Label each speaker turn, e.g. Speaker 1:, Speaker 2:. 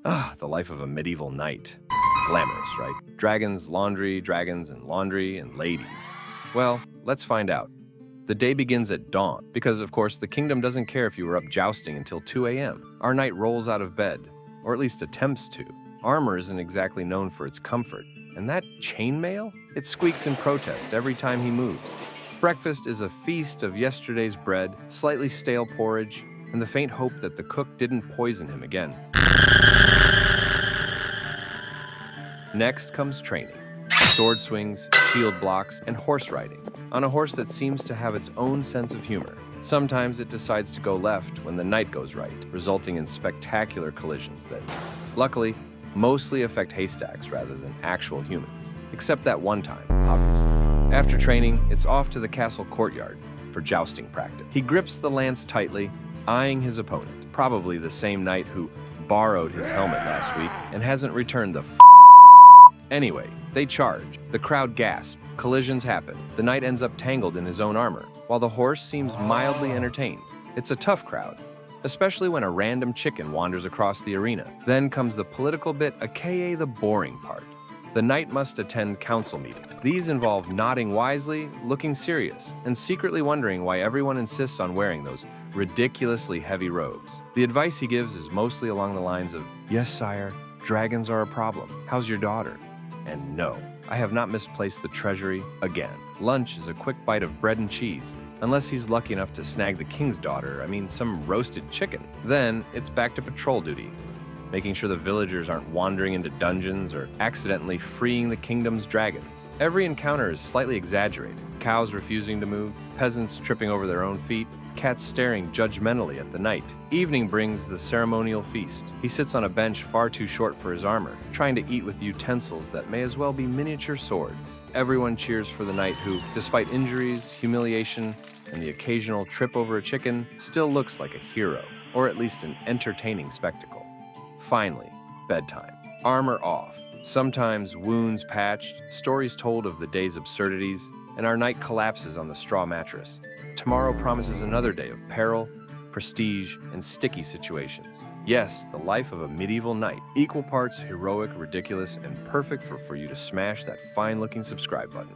Speaker 1: Ah, the life of a medieval knight. Glamorous, right? Dragons, and laundry, and ladies. Well, let's find out. The day begins at dawn, because of course the kingdom doesn't care if you were up jousting until 2 a.m. Our knight rolls out of bed, or at least attempts to. Armor isn't exactly known for its comfort, and that chainmail? It squeaks in protest every time he moves. Breakfast is a feast of yesterday's bread, slightly stale porridge, and the faint hope that the cook didn't poison him again. Next comes training. Sword swings, shield blocks, and horse riding, on a horse that seems to have its own sense of humor. Sometimes it decides to go left when the knight goes right, resulting in spectacular collisions that, luckily, mostly affect haystacks rather than actual humans. Except that one time, obviously. After training, it's off to the castle courtyard for jousting practice. He grips the lance tightly, eyeing his opponent, probably the same knight who borrowed his helmet last week and hasn't returned the Anyway, they charge. The crowd gasps. Collisions happen. The knight ends up tangled in his own armor, while the horse seems mildly entertained. It's a tough crowd, especially when a random chicken wanders across the arena. Then comes the political bit, aka the boring part. The knight must attend council meetings. These involve nodding wisely, looking serious, and secretly wondering why everyone insists on wearing those ridiculously heavy robes. The advice he gives is mostly along the lines of, "Yes, sire, dragons are a problem. How's your daughter?" And no, I have not misplaced the treasury again. Lunch is a quick bite of bread and cheese, unless he's lucky enough to snag the king's daughter, some roasted chicken. Then it's back to patrol duty, making sure the villagers aren't wandering into dungeons or accidentally freeing the kingdom's dragons. Every encounter is slightly exaggerated. Cows refusing to move, peasants tripping over their own feet, cats staring judgmentally at the knight. Evening brings the ceremonial feast. He sits on a bench far too short for his armor, trying to eat with utensils that may as well be miniature swords. Everyone cheers for the knight who, despite injuries, humiliation, and the occasional trip over a chicken, still looks like a hero, or at least an entertaining spectacle. Finally, bedtime. Armor off. Sometimes wounds patched, stories told of the day's absurdities, and our knight collapses on the straw mattress. Tomorrow promises another day of peril, prestige, and sticky situations. Yes, the life of a medieval knight, equal parts heroic, ridiculous, and perfect for you to smash that fine-looking subscribe button.